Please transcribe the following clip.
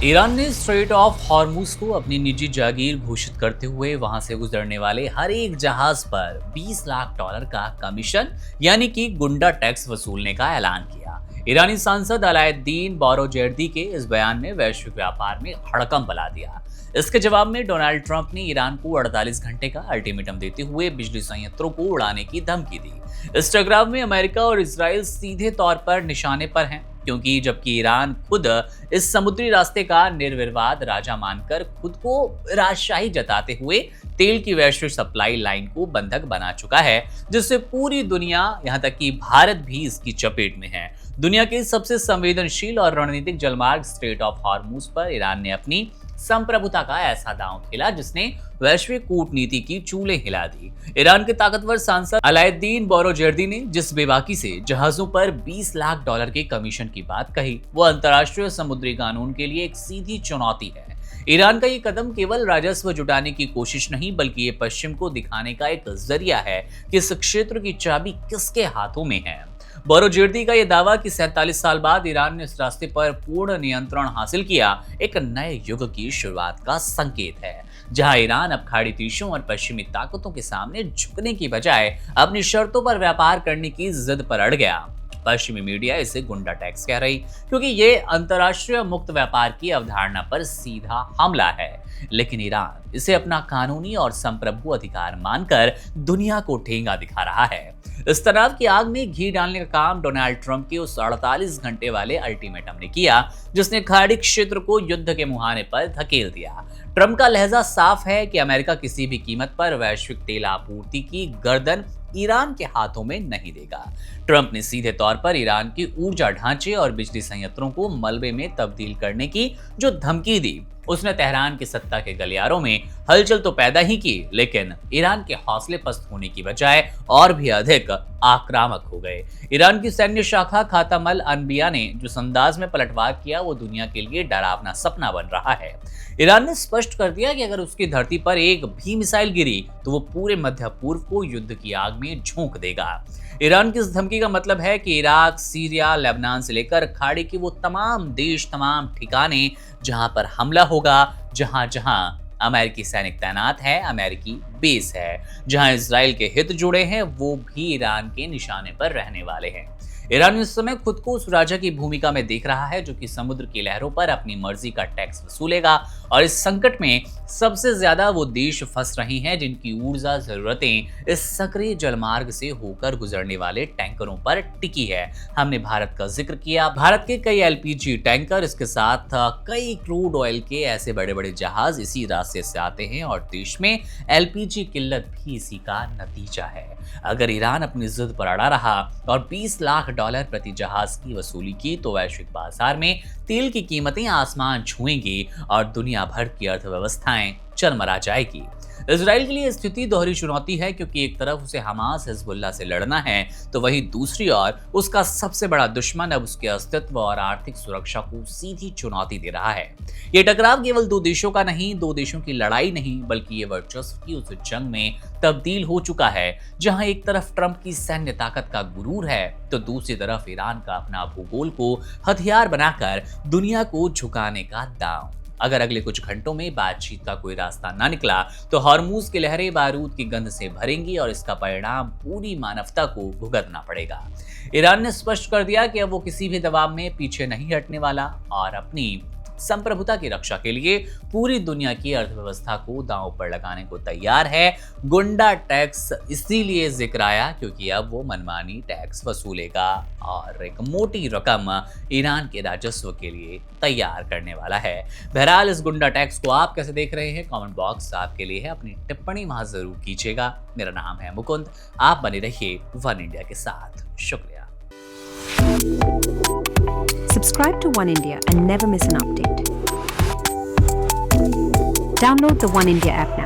Iran ने straight of Hormuz को अपनी निजी जागीर घोषित करते हुए वहां से गुजरने वाले हर एक जहाज पर 20 लाख डॉलर का कमीशन यानी कि गुंडा टैक्स वसूलने का ऐलान किया। ईरानी सांसद अलाउद्दीन बोरोजेर्दी के इस बयान ने वैश्विक व्यापार में हड़कंप फैला दिया। इसके जवाब में डोनाल्ड ट्रंप ने ईरान को 48 घंटे का अल्टीमेटम देते हुए बिजली संयंत्रों को उड़ाने की धमकी दी। इस टकराव में अमेरिका और इजराइल सीधे तौर पर निशाने पर हैं, क्योंकि जबकि ईरान खुद इस समुद्री रास्ते का निर्विवाद राजा मानकर खुद को राजशाही जताते हुए तेल की वैश्विक सप्लाई लाइन को बंधक बना चुका है, जिससे पूरी दुनिया यहाँ तक कि भारत भी इसकी चपेट में है। दुनिया के सबसे संवेदनशील और रणनीतिक जलमार्ग स्ट्रेट ऑफ हॉर्मुज पर ईरान ने अपनी संप्रभुता का ऐसा दांव खेला जिसने वैश्विक कूटनीति की चूल्हे हिला दी। ईरान के ताकतवर सांसद अलाउद्दीन बोरोजेर्दी ने जिस बेबाकी से जहाजों पर 20 लाख डॉलर के कमीशन की बात कही, वो अंतर्राष्ट्रीय समुद्री कानून के लिए एक सीधी चुनौती है। ईरान का ये कदम केवल राजस्व जुटाने की कोशिश नहीं, बल्कि ये पश्चिम को दिखाने का एक जरिया है कि इस क्षेत्र की चाबी किसके हाथों में है। बोरोजेर्दी का यह दावा कि 47 साल बाद ईरान ने इस रास्ते पर पूर्ण नियंत्रण हासिल किया, एक नए युग की शुरुआत का संकेत है, जहां ईरान अब खाड़ी देशों और पश्चिमी ताकतों के सामने झुकने की बजाय अपनी शर्तों पर व्यापार करने की जिद पर अड़ गया। पश्चिमी मीडिया इसे गुंडा टैक्स कह रही, क्योंकि ये अंतर्राष्ट्रीय मुक्त व्यापार की अवधारणा पर सीधा हमला है, लेकिन ईरान इसे अपना कानूनी और संप्रभु अधिकार मानकर दुनिया को ठेंगा दिखा रहा है। इस तनाव की आग में घी डालने का काम डोनाल्ड ट्रंप के उस 48 घंटे वाले अल्टीमेटम ने किया, जिसने खाड़ी क्षेत्र को युद्ध के मुहाने पर धकेल दिया। ट्रंप का लहजा साफ है कि अमेरिका किसी भी कीमत पर वैश्विक तेल आपूर्ति की गर्दन ईरान के हाथों में नहीं देगा। ट्रंप ने सीधे तौर पर ईरान की ऊर्जा ढांचे और बिजली संयंत्रों को मलबे में तब्दील करने की जो धमकी दी, उसने तेहरान की सत्ता के गलियारों में हलचल तो पैदा ही की, लेकिन ईरान के हौसले पस्त होने की बजाय और भी अधिक आक्रामक हो गए। ईरान की सैन्य शाखा खातम अल अनबिया ने जिस अंदाज में पलटवार किया, वो दुनिया के लिए डरावना सपना बन रहा है। ईरान ने स्पष्ट कर दिया कि अगर उसकी धरती पर एक भी मिसाइल गिरी तो वो पूरे मध्य पूर्व को युद्ध की आग में झोंक देगा। ईरान की इस धमकी का मतलब है कि इराक, सीरिया, लेबनान से लेकर खाड़ी के वो तमाम देश, तमाम ठिकाने जहां पर हमला होगा, जहां जहां अमेरिकी सैनिक तैनात है, अमेरिकी बेस है, जहां इजराइल के हित जुड़े हैं, वो भी ईरान के निशाने पर रहने वाले हैं। ईरान इस समय खुद को उस राजा की भूमिका में देख रहा है जो कि समुद्र की लहरों पर अपनी मर्जी का टैक्स वसूलेगा, और इस संकट में सबसे ज्यादा वो देश फंस रहे हैं जिनकी ऊर्जा जरूरतें इस सक्रिय जलमार्ग से होकर गुजरने वाले टैंकरों पर टिकी है। हमने भारत का जिक्र किया, भारत के कई एलपीजी टैंकर, इसके साथ कई क्रूड ऑयल के ऐसे बड़े बड़े जहाज इसी रास्ते से आते हैं, और देश में एलपीजी किल्लत भी इसी का नतीजा है। अगर ईरान अपनी जिद पर अड़ा रहा और 20 लाख डॉलर प्रति जहाज की वसूली की, तो वैश्विक बाजार में तेल की कीमतें आसमान छुएंगी और दुनिया भर की अर्थव्यवस्थाएं चरमरा जाएगी। इजराइल के लिए स्थिति दोहरी चुनौती है, क्योंकि एक तरफ उसे हमास, हिजबुल्लाह से लड़ना है, तो वहीं दूसरी ओर उसका सबसे बड़ा दुश्मन अब उसके अस्तित्व और आर्थिक सुरक्षा को सीधी चुनौती दे रहा है। ये टकराव केवल दो देशों का नहीं, दो देशों की लड़ाई नहीं, बल्कि ये वर्चस्व की उस जंग में तब्दील हो चुका है, जहां एक तरफ ट्रंप की सैन्य ताकत का गुरूर है, तो दूसरी तरफ ईरान का अपना भूगोल को हथियार बनाकर दुनिया को झुकाने का दांव। अगर अगले कुछ घंटों में बातचीत का कोई रास्ता ना निकला, तो हॉर्मुज की लहरें बारूद की गंध से भरेंगी और इसका परिणाम पूरी मानवता को भुगतना पड़ेगा। ईरान ने स्पष्ट कर दिया कि अब वो किसी भी दबाव में पीछे नहीं हटने वाला और अपनी संप्रभुता की रक्षा के लिए पूरी दुनिया की अर्थव्यवस्था को दांव पर लगाने को तैयार है। गुंडा टैक्स इसीलिए जिक्र आया क्योंकि अब वो मनमानी टैक्स वसूलेगा और एक मोटी रकम ईरान के राजस्व के लिए तैयार करने वाला है। बहरहाल इस गुंडा टैक्स को आप कैसे देख रहे हैं, कमेंट बॉक्स आपके लिए है, अपनी टिप्पणी वहां जरूर कीजिएगा। मेरा नाम है मुकुंद, आप बने रहिए वन इंडिया के साथ। शुक्रिया। Subscribe to One India and never miss an update. Download the One India app now.